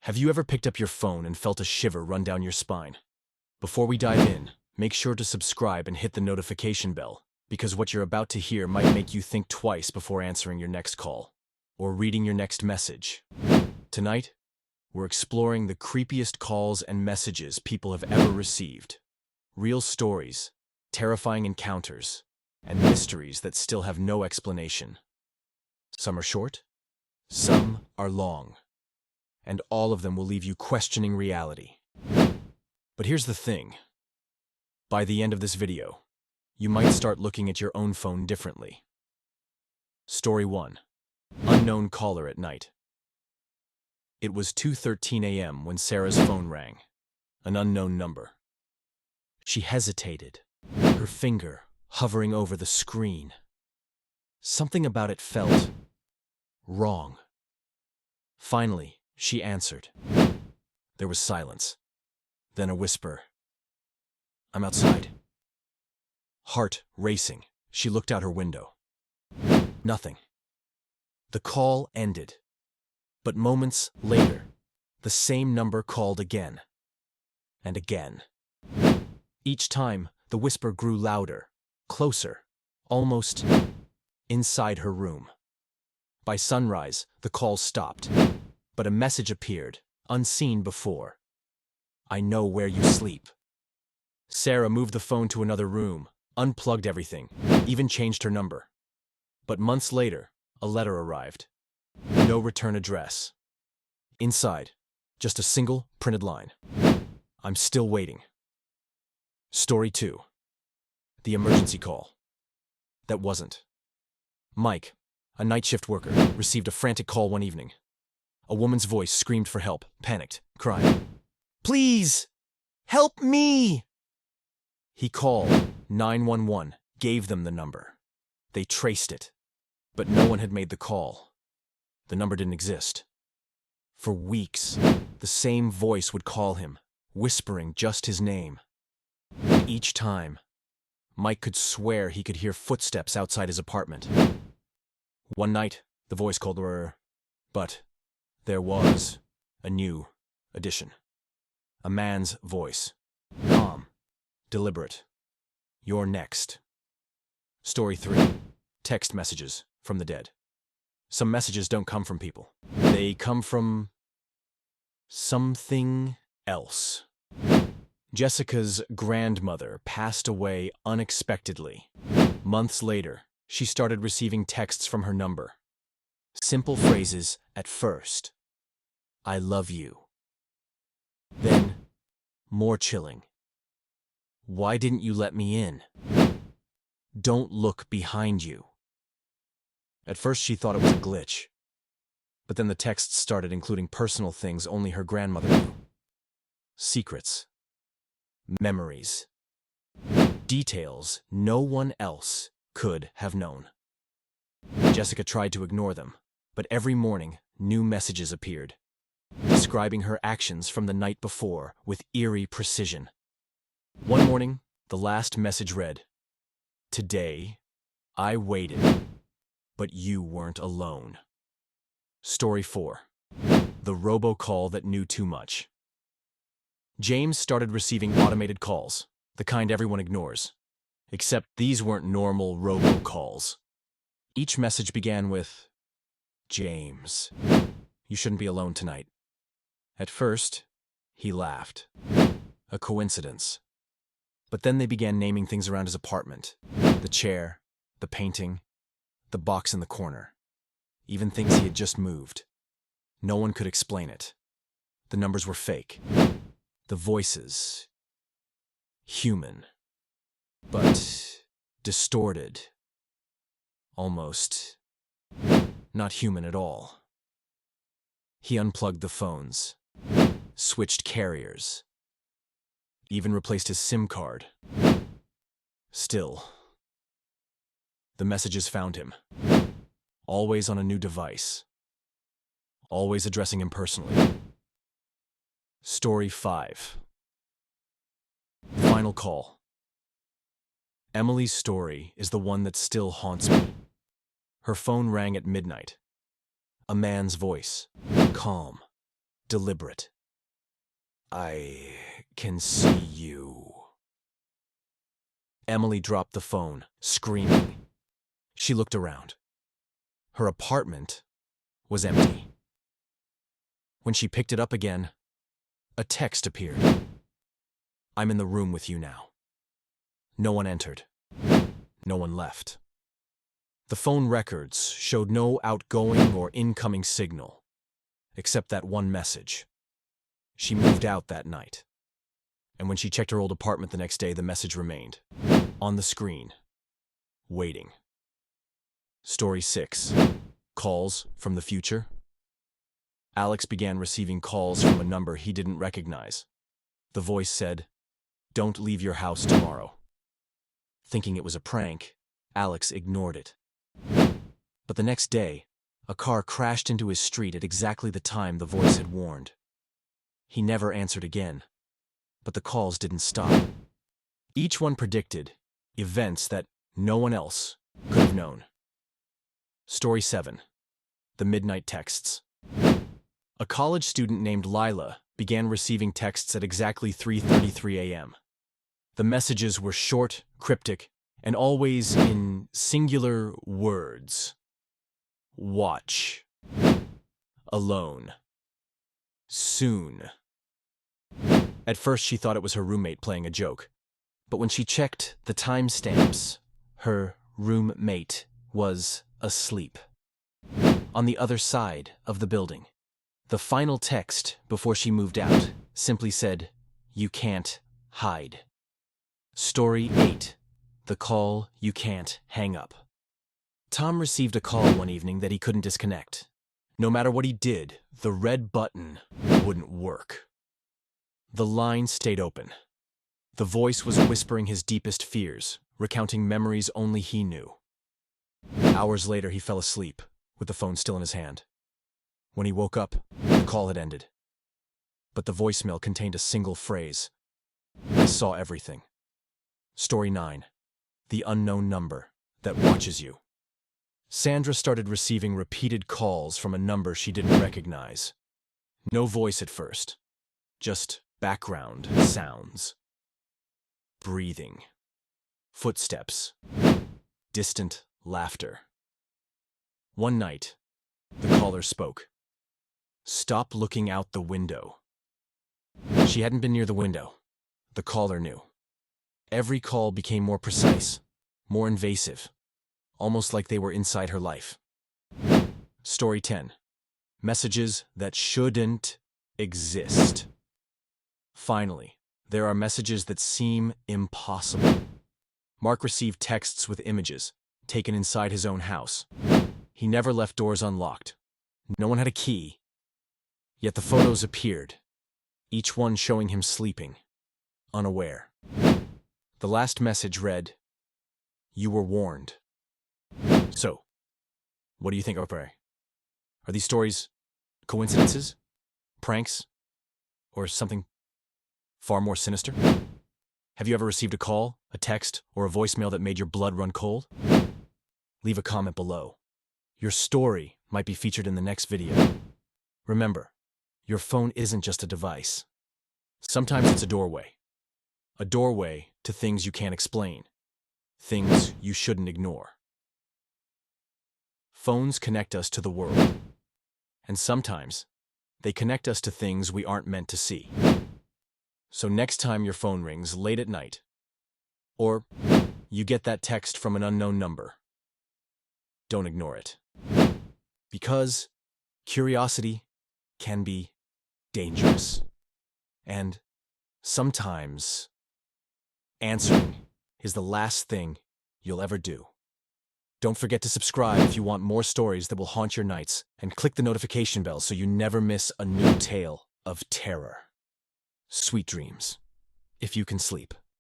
Have you ever picked up your phone and felt a shiver run down your spine? Before we dive in, make sure to subscribe and hit the notification bell, because what you're about to hear might make you think twice before answering your next call or reading your next message. Tonight, we're exploring the creepiest calls and messages people have ever received. Real stories, terrifying encounters, and mysteries that still have no explanation. Some are short, some are long, and all of them will leave you questioning reality. But here's the thing. By the end of this video, you might start looking at your own phone differently. Story 1. Unknown caller at night. It was 2:13 a.m. when Sarah's phone rang. An unknown number. She hesitated, her finger hovering over the screen. Something about it felt wrong. Finally, she answered. There was silence. Then a whisper. "I'm outside." Heart racing, she looked out her window. Nothing. The call ended. But moments later, the same number called again. And again. Each time, the whisper grew louder, closer, almost inside her room. By sunrise, the call stopped, but a message appeared, unseen before. "I know where you sleep." Sarah moved the phone to another room, unplugged everything, even changed her number. But months later, a letter arrived. No return address. Inside, just a single printed line. "I'm still waiting." Story 2. The emergency call. That wasn't. Mike, a night shift worker, received a frantic call one evening. A woman's voice screamed for help, panicked, crying, "Please, help me!" He called 911, gave them the number. They traced it, but no one had made the call. The number didn't exist. For weeks, the same voice would call him, whispering just his name. Each time, Mike could swear he could hear footsteps outside his apartment. One night, the voice called her, but there was a new addition. A man's voice. Calm, deliberate. "You're next." Story 3. Text messages from the dead. Some messages don't come from people. They come from something else. Jessica's grandmother passed away unexpectedly. Months later, she started receiving texts from her number. Simple phrases at first. "I love you." Then, more chilling. "Why didn't you let me in?" "Don't look behind you." At first she thought it was a glitch. But then the texts started including personal things only her grandmother knew. Secrets. Memories. Details no one else could have known. Jessica tried to ignore them, but every morning new messages appeared, describing her actions from the night before with eerie precision. One morning, the last message read, "Today, I waited, but you weren't alone." Story 4. The robocall that knew too much. James started receiving automated calls, the kind everyone ignores. Except these weren't normal robocalls. Each message began with, "James, you shouldn't be alone tonight." At first, he laughed. A coincidence. But then they began naming things around his apartment. The chair, the painting, the box in the corner. Even things he had just moved. No one could explain it. The numbers were fake. The voices, human, but distorted. Almost not human at all. He unplugged the phones, switched carriers, even replaced his SIM card. Still, the messages found him. Always on a new device. Always addressing him personally. Story 5. Final call. Emily's story is the one that still haunts me. Her phone rang at midnight. A man's voice. Calm, deliberate. "I can see you." Emily dropped the phone, screaming. She looked around. Her apartment was empty. When she picked it up again, a text appeared. "I'm in the room with you now." No one entered. No one left. The phone records showed no outgoing or incoming signal, except that one message. She moved out that night. And when she checked her old apartment the next day, the message remained on the screen, waiting. Story 6. Calls from the future. Alex began receiving calls from a number he didn't recognize. The voice said, "Don't leave your house tomorrow." Thinking it was a prank, Alex ignored it. But the next day, a car crashed into his street at exactly the time the voice had warned. He never answered again, but the calls didn't stop. Each one predicted events that no one else could have known. Story 7. The Midnight Texts. A college student named Lila began receiving texts at exactly 3:33 a.m. The messages were short, cryptic, and always in singular words. Watch. Alone. Soon. At first she thought it was her roommate playing a joke, but when she checked the timestamps, her roommate was asleep. On the other side of the building. The final text before she moved out simply said, "You can't hide." Story 8. The Call You Can't Hang Up. Tom received a call one evening that he couldn't disconnect. No matter what he did, the red button wouldn't work. The line stayed open. The voice was whispering his deepest fears, recounting memories only he knew. Hours later, he fell asleep, with the phone still in his hand. When he woke up, the call had ended. But the voicemail contained a single phrase. "I saw everything." Story 9. The Unknown Number That Watches You. Sandra started receiving repeated calls from a number she didn't recognize. No voice at first, just background sounds. Breathing. Footsteps. Distant laughter. One night, the caller spoke. "Stop looking out the window." She hadn't been near the window. The caller knew. Every call became more precise, more invasive, almost like they were inside her life. Story 10. Messages that shouldn't exist. Finally, there are messages that seem impossible. Mark received texts with images, taken inside his own house. He never left doors unlocked. No one had a key. Yet the photos appeared, each one showing him sleeping, unaware. The last message read, "You were warned." So, what do you think, Opere? Are these stories coincidences, pranks, or something far more sinister? Have you ever received a call, a text, or a voicemail that made your blood run cold? Leave a comment below. Your story might be featured in the next video. Remember, your phone isn't just a device. Sometimes it's a doorway. A doorway to things you can't explain. Things you shouldn't ignore. Phones connect us to the world. And sometimes, they connect us to things we aren't meant to see. So next time your phone rings late at night, or you get that text from an unknown number, don't ignore it. Because curiosity can be dangerous. And sometimes answering is the last thing you'll ever do. Don't forget to subscribe if you want more stories that will haunt your nights, and click the notification bell so you never miss a new tale of terror. Sweet dreams, if you can sleep.